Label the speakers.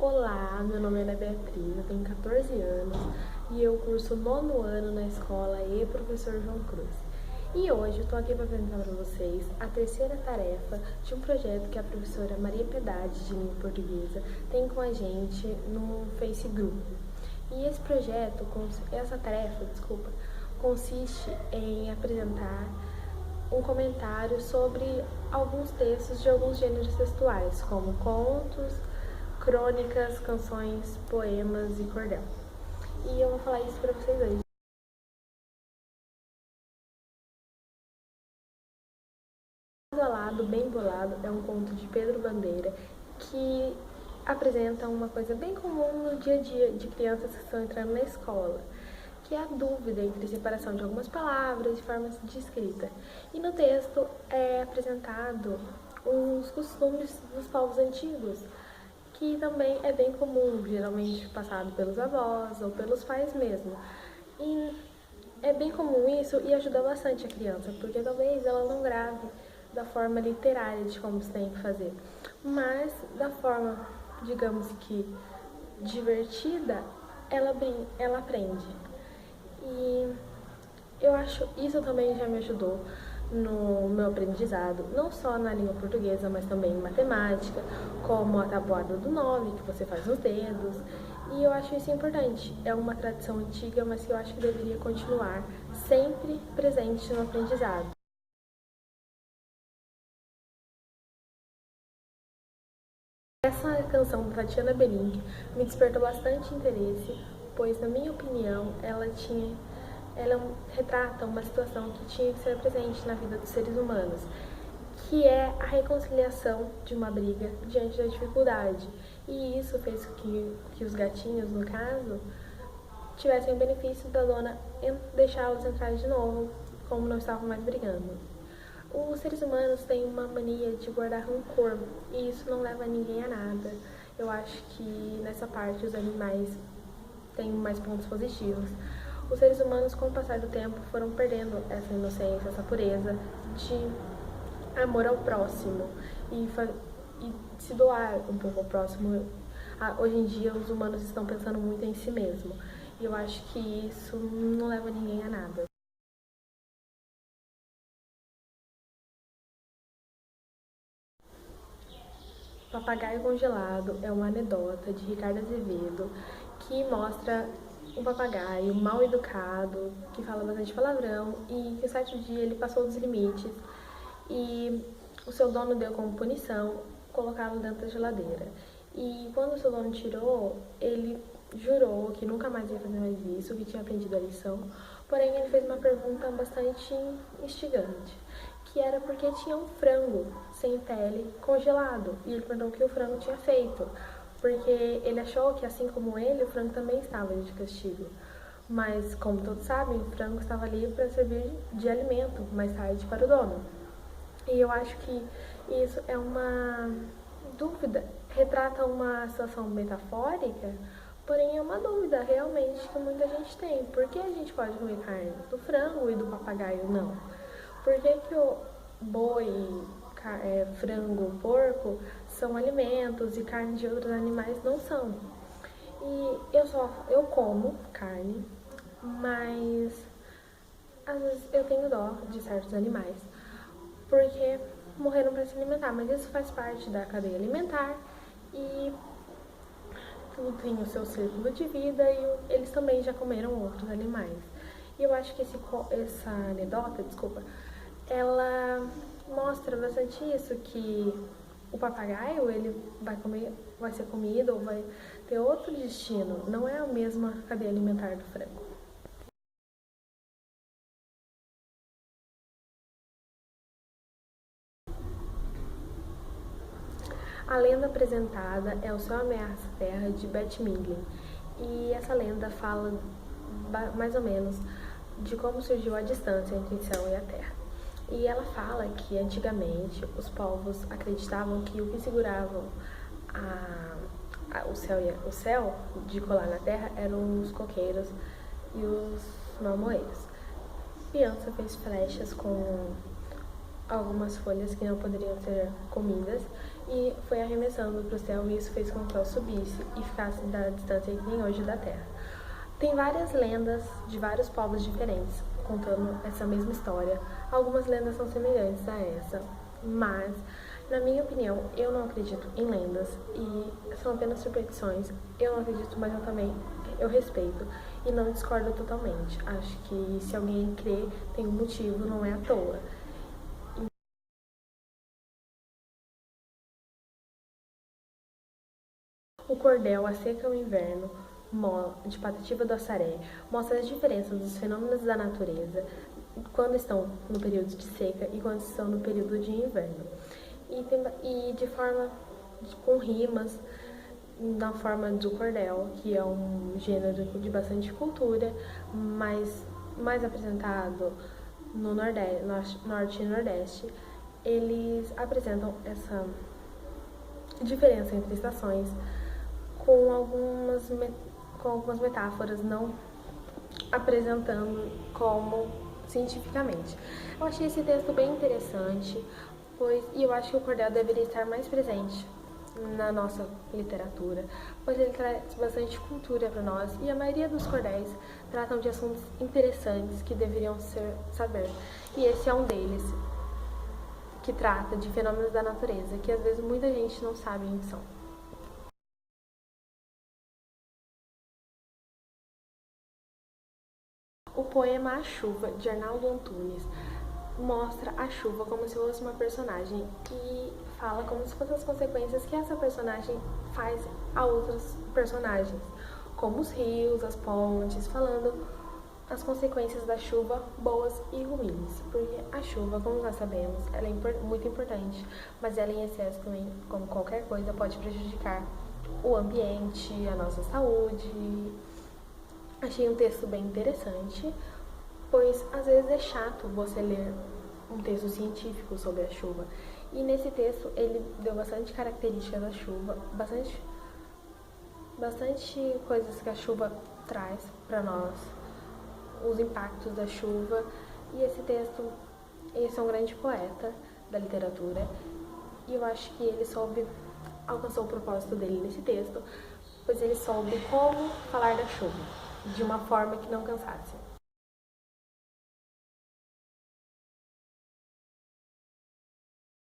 Speaker 1: Olá, meu nome é Ana Beatriz, eu tenho 14 anos e eu curso o 9º ano na escola E Professor João Cruz. E hoje eu estou aqui para apresentar para vocês a terceira tarefa de um projeto que a professora Maria Piedade, de língua portuguesa, tem com a gente no Face Group. E essa tarefa, consiste em apresentar um comentário sobre alguns textos de alguns gêneros textuais, como contos, crônicas, canções, poemas e cordel. E eu vou falar isso para vocês hoje. Lado a Lado, Bem Bolado é um conto de Pedro Bandeira que apresenta uma coisa bem comum no dia a dia de crianças que estão entrando na escola, que é a dúvida entre a separação de algumas palavras e formas de escrita. E no texto é apresentado os costumes dos povos antigos, que também é bem comum, geralmente passado pelos avós ou pelos pais mesmo. E é bem comum isso e ajuda bastante a criança, porque talvez ela não grave da forma literária de como se tem que fazer, mas da forma, digamos que divertida, ela aprende. E eu acho isso também já me ajudou no meu aprendizado, não só na língua portuguesa, mas também em matemática, como a tabuada do 9, que você faz nos dedos. E eu acho isso importante. É uma tradição antiga, mas que eu acho que deveria continuar sempre presente no aprendizado. Essa canção da Tatiana Belink me despertou bastante interesse, pois, na minha opinião, ela retrata uma situação que tinha que ser presente na vida dos seres humanos, que é a reconciliação de uma briga diante da dificuldade. E isso fez que os gatinhos, no caso, tivessem o benefício da dona deixá-los entrar de novo, como não estavam mais brigando. Os seres humanos têm uma mania de guardar rancor, e isso não leva ninguém a nada. Eu acho que nessa parte os animais têm mais pontos positivos. Os seres humanos, com o passar do tempo, foram perdendo essa inocência, essa pureza de amor ao próximo e se doar um pouco ao próximo. Hoje em dia, os humanos estão pensando muito em si mesmo, e eu acho que isso não leva ninguém a nada. Papagaio Congelado é uma anedota de Ricardo Azevedo que mostra um papagaio mal educado, que fala bastante palavrão e que certo dia ele passou dos limites e o seu dono deu como punição colocá-lo dentro da geladeira. E quando o seu dono tirou, ele jurou que nunca mais ia fazer mais isso, que tinha aprendido a lição. Porém, ele fez uma pergunta bastante instigante, que era porque tinha um frango sem pele congelado. E ele perguntou o que o frango tinha feito, porque ele achou que, assim como ele, o frango também estava de castigo. Mas, como todos sabem, o frango estava ali para servir de alimento mais tarde para o dono. E eu acho que isso é uma dúvida, retrata uma situação metafórica, porém é uma dúvida realmente que muita gente tem. Por que a gente pode comer carne do frango e do papagaio não? Por que o boi, frango, porco são alimentos e carne de outros animais não são? E eu como carne, mas às vezes eu tenho dó de certos animais, porque morreram para se alimentar, mas isso faz parte da cadeia alimentar e tudo tem o seu círculo de vida e eles também já comeram outros animais. E eu acho que essa anedota, ela mostra bastante isso, que o papagaio ele vai ser comido ou vai ter outro destino, não é a mesma cadeia alimentar do frango. A lenda apresentada é O Céu Ameaça a Terra, de Bette Midler. E essa lenda fala mais ou menos de como surgiu a distância entre o céu e a terra. E ela fala que antigamente os povos acreditavam que o que seguravam o céu de colar na terra eram os coqueiros e os marmoreiros. A criança fez flechas com algumas folhas que não poderiam ser comidas e foi arremessando para o céu, e isso fez com que ela subisse e ficasse da distância que tem hoje da Terra. Tem várias lendas de vários povos diferentes contando essa mesma história. Algumas lendas são semelhantes a essa, mas, na minha opinião, eu não acredito em lendas e são apenas superstições. Eu não acredito, mas eu respeito e não discordo totalmente. Acho que se alguém crê, tem um motivo, não é à toa. O cordel, a seca e o inverno, de Patativa do Assaré, mostra as diferenças dos fenômenos da natureza quando estão no período de seca e quando estão no período de inverno. E de forma com rimas, na forma do cordel, que é um gênero de bastante cultura, mas mais apresentado no Norte e Nordeste. Eles apresentam essa diferença entre estações com algumas metáforas, não apresentando como cientificamente. Eu achei esse texto bem interessante, e eu acho que o cordel deveria estar mais presente na nossa literatura, pois ele traz bastante cultura para nós, e a maioria dos cordéis tratam de assuntos interessantes que deveriam saber. E esse é um deles, que trata de fenômenos da natureza, que às vezes muita gente não sabe o que são. O poema A Chuva, de Arnaldo Antunes, mostra a chuva como se fosse uma personagem e fala como se fossem as consequências que essa personagem faz a outros personagens, como os rios, as pontes, falando as consequências da chuva, boas e ruins. Porque a chuva, como nós sabemos, ela é muito importante, mas ela em excesso também, como qualquer coisa, pode prejudicar o ambiente, a nossa saúde. Achei um texto bem interessante, pois às vezes é chato você ler um texto científico sobre a chuva. E nesse texto ele deu bastante características da chuva, bastante coisas que a chuva traz para nós, os impactos da chuva. E esse é um grande poeta da literatura, e eu acho que ele alcançou o propósito dele nesse texto, pois ele soube como falar da chuva de uma forma que não cansasse.